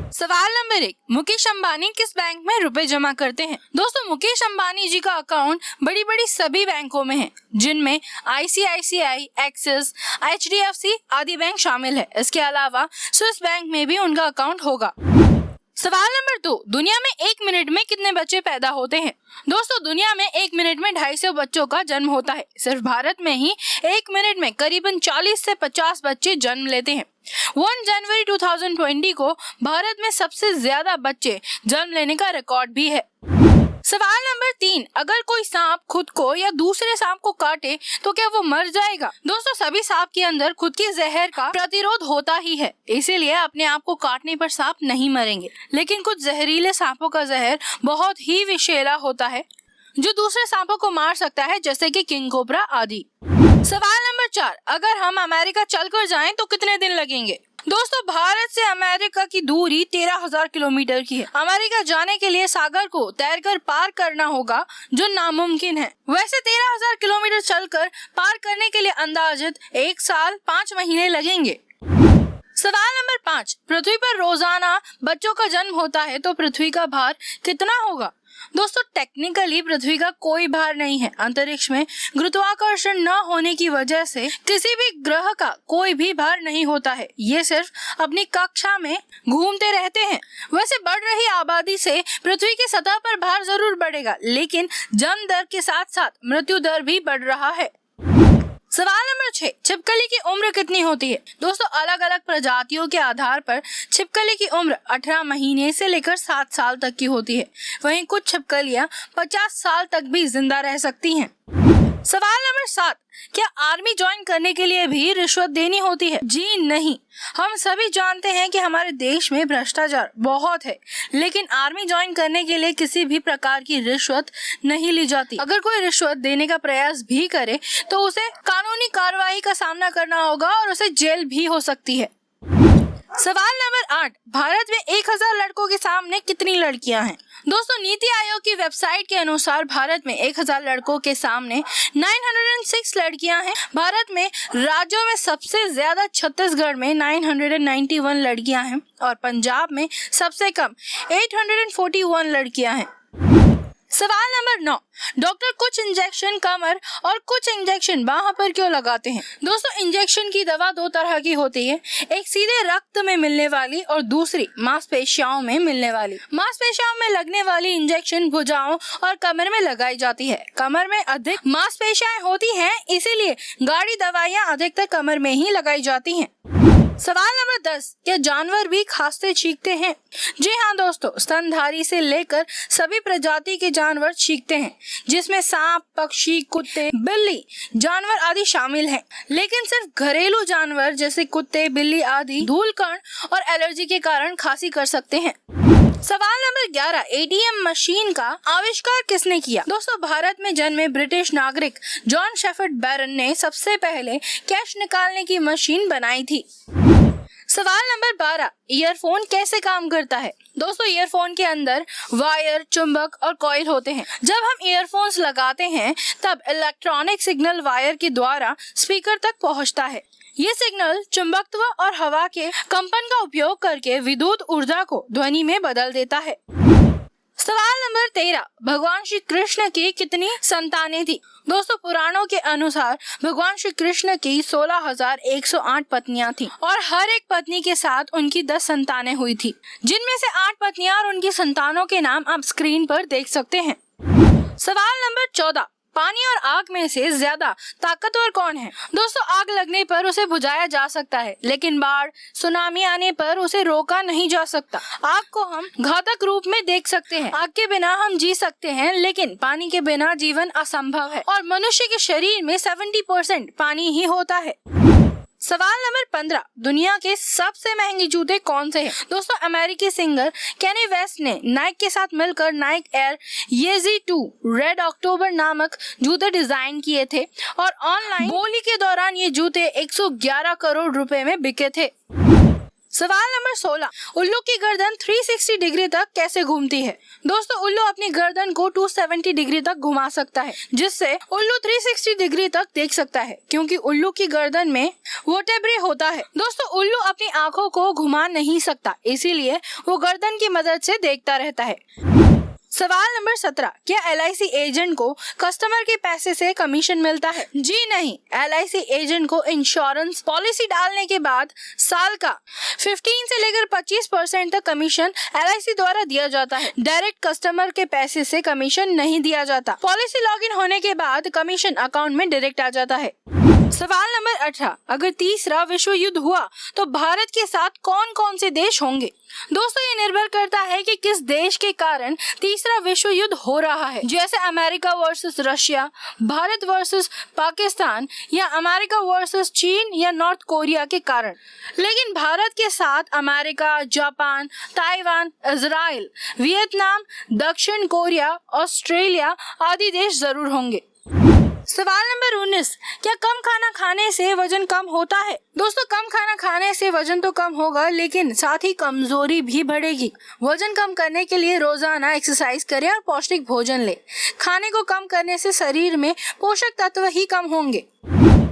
सवाल नंबर 1, मुकेश अंबानी किस बैंक में रुपए जमा करते हैं? दोस्तों, मुकेश अंबानी जी का अकाउंट बड़ी बड़ी सभी बैंकों में है, जिनमें ICICI, एक्सिस, HDFC आदि बैंक शामिल है। इसके अलावा स्विस बैंक में भी उनका अकाउंट होगा। सवाल नंबर 2, दुनिया में 1 मिनट में कितने बच्चे पैदा होते हैं? दोस्तों, दुनिया में 1 मिनट में 250 बच्चों का जन्म होता है। सिर्फ भारत में ही 1 मिनट में करीबन 40 से 50 बच्चे जन्म लेते हैं। 1 जनवरी 2020 को भारत में सबसे ज्यादा बच्चे जन्म लेने का रिकॉर्ड भी है। सवाल नंबर 3, अगर कोई सांप खुद को या दूसरे सांप को काटे तो क्या वो मर जाएगा? दोस्तों, सभी सांप के अंदर खुद के जहर का प्रतिरोध होता ही है, इसीलिए अपने आप को काटने पर सांप नहीं मरेंगे। लेकिन कुछ जहरीले सांपों का जहर बहुत ही विषैला होता है, जो दूसरे सांपों को मार सकता है, जैसे कि किंग कोबरा आदि। सवाल नंबर 4, अगर हम अमेरिका चलकर जाएं तो कितने दिन लगेंगे? दोस्तों, भारत से अमेरिका की दूरी 13,000 किलोमीटर की है। अमेरिका जाने के लिए सागर को तैरकर पार करना होगा, जो नामुमकिन है। वैसे 13,000 किलोमीटर चलकर पार करने के लिए अंदाजित 1 साल 5 महीने लगेंगे। सवाल नंबर 5, पृथ्वी पर रोजाना बच्चों का जन्म होता है तो पृथ्वी का भार कितना होगा? दोस्तों, टेक्निकली पृथ्वी का कोई भार नहीं है। अंतरिक्ष में गुरुत्वाकर्षण न होने की वजह से किसी भी ग्रह का कोई भी भार नहीं होता है। ये सिर्फ अपनी कक्षा में घूमते रहते हैं। वैसे बढ़ रही आबादी से पृथ्वी की सतह पर भार जरूर बढ़ेगा, लेकिन जन्म दर के साथ साथ मृत्यु दर भी बढ़ रहा है। सवाल नंबर 6, छिपकली की उम्र कितनी होती है? दोस्तों, अलग अलग प्रजातियों के आधार पर छिपकली की उम्र 18 महीने से लेकर 7 साल तक की होती है। वहीं कुछ छिपकलियां 50 साल तक भी जिंदा रह सकती हैं। सवाल नंबर 7, क्या आर्मी ज्वाइन करने के लिए भी रिश्वत देनी होती है? जी नहीं। हम सभी जानते हैं कि हमारे देश में भ्रष्टाचार बहुत है, लेकिन आर्मी ज्वाइन करने के लिए किसी भी प्रकार की रिश्वत नहीं ली जाती। अगर कोई रिश्वत देने का प्रयास भी करे तो उसे कानूनी कार्रवाई का सामना करना होगा और उसे जेल भी हो सकती है। सवाल नंबर 8, भारत में 1000 लड़कों के सामने कितनी लड़कियां हैं? दोस्तों, नीति आयोग की वेबसाइट के अनुसार भारत में 1000 लड़कों के सामने 906 लड़कियां हैं। भारत में राज्यों में सबसे ज्यादा छत्तीसगढ़ में 991 लड़कियां हैं और पंजाब में सबसे कम 841 लड़कियां हैं। सवाल नंबर 9, डॉक्टर कुछ इंजेक्शन कमर और कुछ इंजेक्शन बाह पर क्यों लगाते हैं? दोस्तों, इंजेक्शन की दवा 2 तरह की होती है, एक सीधे रक्त में मिलने वाली और दूसरी मांसपेशियों में मिलने वाली। मांसपेशियों में लगने वाली इंजेक्शन भुजाओं और कमर में लगाई जाती है। कमर में अधिक मांसपेशियां होती हैं, इसीलिए गाढ़ी दवाइयां अधिकतर कमर में ही लगाई जाती हैं। सवाल नंबर 10, क्या जानवर भी खांसते छींकते हैं? जी हाँ दोस्तों, स्तनधारी से लेकर सभी प्रजाति के जानवर छींकते हैं, जिसमें सांप, पक्षी, कुत्ते, बिल्ली जानवर आदि शामिल हैं। लेकिन सिर्फ घरेलू जानवर जैसे कुत्ते, बिल्ली आदि धूलकण और एलर्जी के कारण खांसी कर सकते हैं। सवाल नंबर 11, ATM मशीन का आविष्कार किसने किया? दोस्तों, भारत में जन्मे ब्रिटिश नागरिक जॉन शेफर्ड बैरन ने सबसे पहले कैश निकालने की मशीन बनाई थी। सवाल नंबर 12, ईयरफोन कैसे काम करता है? दोस्तों, ईयरफोन के अंदर वायर, चुंबक और कॉइल होते हैं। जब हम ईयरफोन्स लगाते हैं तब इलेक्ट्रॉनिक सिग्नल वायर के द्वारा स्पीकर तक पहुंचता है। ये सिग्नल चुंबकत्व और हवा के कंपन का उपयोग करके विद्युत ऊर्जा को ध्वनि में बदल देता है। सवाल नंबर 13, भगवान श्री कृष्ण की कितनी संतानें थी? दोस्तों, पुराणों के अनुसार भगवान श्री कृष्ण की 16,108 पत्नियां थीं और हर एक पत्नी के साथ उनकी 10 संतानें हुई थी, जिनमें से 8 पत्नियां और उनकी संतानों के नाम आप स्क्रीन पर देख सकते हैं। सवाल नंबर 14, पानी और आग में से ज्यादा ताकतवर कौन है? दोस्तों, आग लगने पर उसे बुझाया जा सकता है, लेकिन बाढ़, सुनामी आने पर उसे रोका नहीं जा सकता। आग को हम घातक रूप में देख सकते हैं। आग के बिना हम जी सकते हैं, लेकिन पानी के बिना जीवन असंभव है और मनुष्य के शरीर में 70% पानी ही होता है। सवाल नंबर 15, दुनिया के सबसे महंगे जूते कौन से हैं? दोस्तों, अमेरिकी सिंगर कैनी वेस्ट ने नाइक के साथ मिलकर नाइक एयर येजी 2 रेड अक्टूबर नामक जूते डिजाइन किए थे और ऑनलाइन बोली के दौरान ये जूते 111 करोड़ रुपए में बिके थे। सवाल नंबर 16, उल्लू की गर्दन 360 डिग्री तक कैसे घूमती है? दोस्तों, उल्लू अपनी गर्दन को 270 डिग्री तक घुमा सकता है, जिससे उल्लू 360 डिग्री तक देख सकता है, क्योंकि उल्लू की गर्दन में वर्टेब्रे होता है। दोस्तों, उल्लू अपनी आंखों को घुमा नहीं सकता, इसीलिए वो गर्दन की मदद से देखता रहता है। सवाल नंबर 17, क्या LIC एजेंट को कस्टमर के पैसे से कमीशन मिलता है? जी नहीं, LIC एजेंट को इंश्योरेंस पॉलिसी डालने के बाद साल का 15 से लेकर 25% तक कमीशन LIC द्वारा दिया जाता है। डायरेक्ट कस्टमर के पैसे से कमीशन नहीं दिया जाता। पॉलिसी लॉगिन होने के बाद कमीशन अकाउंट में डायरेक्ट आ जाता है। सवाल नंबर 18, अगर तीसरा विश्व युद्ध हुआ तो भारत के साथ कौन कौन से देश होंगे? दोस्तों, ये निर्भर करता है कि किस देश के कारण तीसरा विश्व युद्ध हो रहा है, जैसे America versus Russia, Bharat versus Pakistan, या अमेरिका वर्सेस चीन या नॉर्थ कोरिया के कारण। लेकिन भारत के साथ America, Japan, Taiwan, Israel, Vietnam, दक्षिण कोरिया, ऑस्ट्रेलिया आदि देश जरूर होंगे। सवाल नंबर 19, क्या कम खाना खाने से वजन कम होता है? दोस्तों, कम खाना खाने से वजन तो कम होगा, लेकिन साथ ही कमजोरी भी बढ़ेगी। वजन कम करने के लिए रोजाना एक्सरसाइज करें और पौष्टिक भोजन लें। खाने को कम करने से शरीर में पोषक तत्व ही कम होंगे।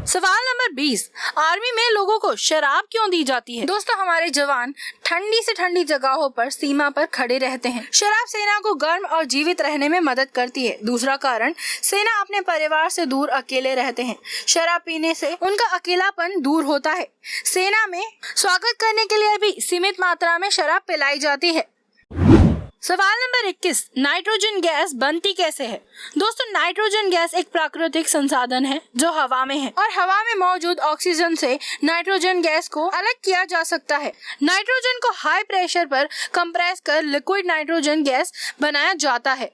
सवाल नंबर 20, आर्मी में लोगों को शराब क्यों दी जाती है? दोस्तों, हमारे जवान ठंडी से ठंडी जगहों पर सीमा पर खड़े रहते हैं। शराब सेना को गर्म और जीवित रहने में मदद करती है। दूसरा कारण, सेना अपने परिवार से दूर अकेले रहते हैं। शराब पीने से उनका अकेलापन दूर होता है। सेना में स्वागत करने के लिए भी सीमित मात्रा में शराब पिलाई जाती है। सवाल नंबर 21, नाइट्रोजन गैस बनती कैसे है? दोस्तों, नाइट्रोजन गैस एक प्राकृतिक संसाधन है जो हवा में है, और हवा में मौजूद ऑक्सीजन से नाइट्रोजन गैस को अलग किया जा सकता है। नाइट्रोजन को हाई प्रेशर पर कंप्रेस कर लिक्विड नाइट्रोजन गैस बनाया जाता है।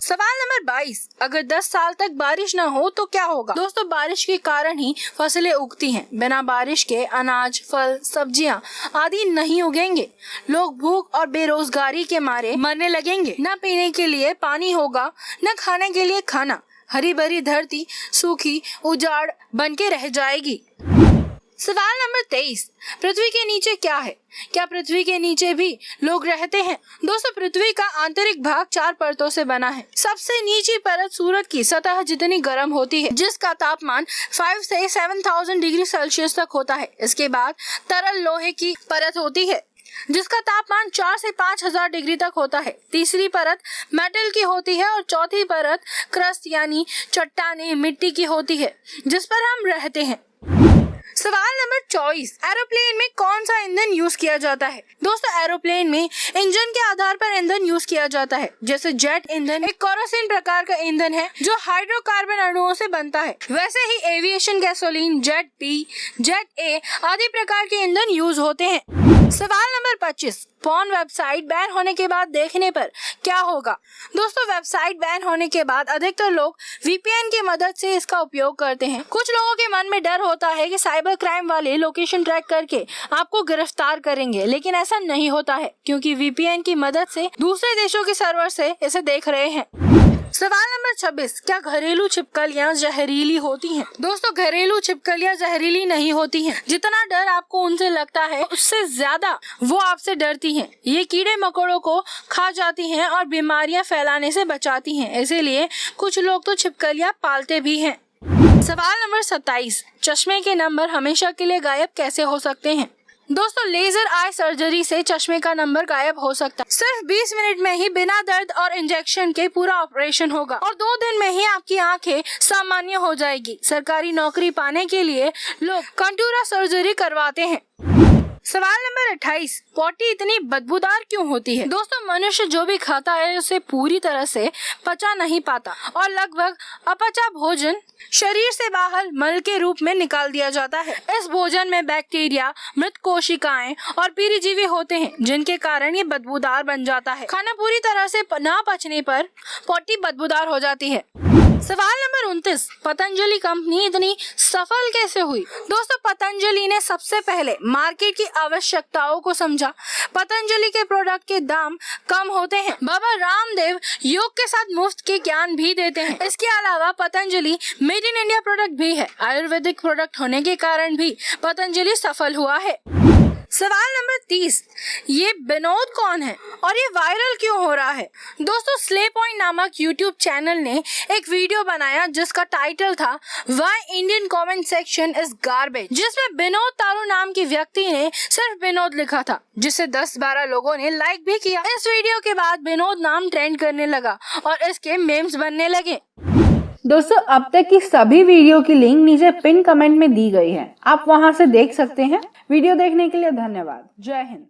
सवाल नंबर 22, अगर 10 साल तक बारिश न हो तो क्या होगा? दोस्तों, बारिश के कारण ही फसलें उगती हैं। बिना बारिश के अनाज, फल, सब्जियां आदि नहीं उगेंगे। लोग भूख और बेरोजगारी के मारे मरने लगेंगे। न पीने के लिए पानी होगा, न खाने के लिए खाना। हरी भरी धरती सूखी उजाड़ बन के रह जाएगी। सवाल नंबर 23, पृथ्वी के नीचे क्या है? क्या पृथ्वी के नीचे भी लोग रहते हैं? दोस्तों, पृथ्वी का आंतरिक भाग 4 परतों से बना है। सबसे नीची परत सूरज की सतह जितनी गर्म होती है, जिसका तापमान 5 से 7000 डिग्री सेल्सियस तक होता है। इसके बाद तरल लोहे की परत होती है, जिसका तापमान 4 से 5000 डिग्री तक होता है। तीसरी परत मेटल की होती है और चौथी परत क्रस्ट यानी चट्टानें मिट्टी की होती है, जिस पर हम रहते हैं। सवाल नंबर 24, एरोप्लेन में कौन सा ईंधन यूज किया जाता है? दोस्तों, एरोप्लेन में इंजन के आधार पर ईंधन यूज किया जाता है। जैसे जेट ईंधन एक केरोसिन प्रकार का ईंधन है जो हाइड्रोकार्बन अणुओं से बनता है। वैसे ही aviation gasoline, jet B, jet A आदि प्रकार के ईंधन यूज होते हैं। सवाल नंबर 25, पॉर्न वेबसाइट बैन होने के बाद देखने पर क्या होगा? दोस्तों, वेबसाइट बैन होने के बाद अधिकतर लोग VPN की मदद से इसका उपयोग करते हैं। कुछ लोगों के मन में डर होता है कि साइबर क्राइम वाले लोकेशन ट्रैक करके आपको गिरफ्तार करेंगे, लेकिन ऐसा नहीं होता है, क्योंकि VPN की मदद से दूसरे देशों के सर्वर से इसे देख रहे हैं। सवाल नंबर 26, क्या घरेलू छिपकलियां जहरीली होती हैं? दोस्तों, घरेलू छिपकलियां जहरीली नहीं होती हैं। जितना डर आपको उनसे लगता है, उससे ज्यादा वो आपसे डरती हैं। ये कीड़े मकोड़ों को खा जाती हैं और बीमारियां फैलाने से बचाती हैं। इसीलिए कुछ लोग तो छिपकलियां पालते भी हैं। सवाल नंबर 27, चश्मे के नंबर हमेशा के लिए गायब कैसे हो सकते हैं? दोस्तों, लेजर आई सर्जरी से चश्मे का नंबर गायब हो सकता है। सिर्फ 20 मिनट में ही बिना दर्द और इंजेक्शन के पूरा ऑपरेशन होगा और 2 दिन में ही आपकी आंखें सामान्य हो जाएगी। सरकारी नौकरी पाने के लिए लोग कंटूरा सर्जरी करवाते हैं। सवाल नंबर 28, पोटी इतनी बदबूदार क्यों होती है? दोस्तों, मनुष्य जो भी खाता है उसे पूरी तरह से पचा नहीं पाता और लगभग अपचा भोजन शरीर से बाहर मल के रूप में निकाल दिया जाता है। इस भोजन में बैक्टीरिया, मृत कोशिकाएं और परजीवी होते हैं, जिनके कारण ये बदबूदार बन जाता है। खाना पूरी तरह से न पचने पर पोटी बदबूदार हो जाती है। सवाल नंबर 29, पतंजलि कंपनी इतनी सफल कैसे हुई? दोस्तों, पतंजलि ने सबसे पहले मार्केट की आवश्यकताओं को समझा। पतंजलि के प्रोडक्ट के दाम कम होते हैं। बाबा रामदेव योग के साथ मुफ्त के ज्ञान भी देते हैं। इसके अलावा Patanjali made in India product भी है। आयुर्वेदिक प्रोडक्ट होने के कारण भी पतंजलि सफल हुआ है। सवाल नंबर 30, ये विनोद कौन है और ये वायरल क्यों हो रहा है? दोस्तों, स्ले पॉइंट नामक यूट्यूब चैनल ने एक वीडियो बनाया जिसका टाइटल था why Indian comment section is garbage, जिसमें विनोद तारू नाम की व्यक्ति ने सिर्फ विनोद लिखा था, जिसे 10-12 लोगों ने लाइक भी किया। इस वीडियो के बाद विनोद नाम ट्रेंड करने लगा और इसके मेम्स बनने लगे। दोस्तों, अब तक की सभी वीडियो की लिंक नीचे पिन कमेंट में दी गई है, आप वहां से देख सकते हैं। वीडियो देखने के लिए धन्यवाद। जय हिंद।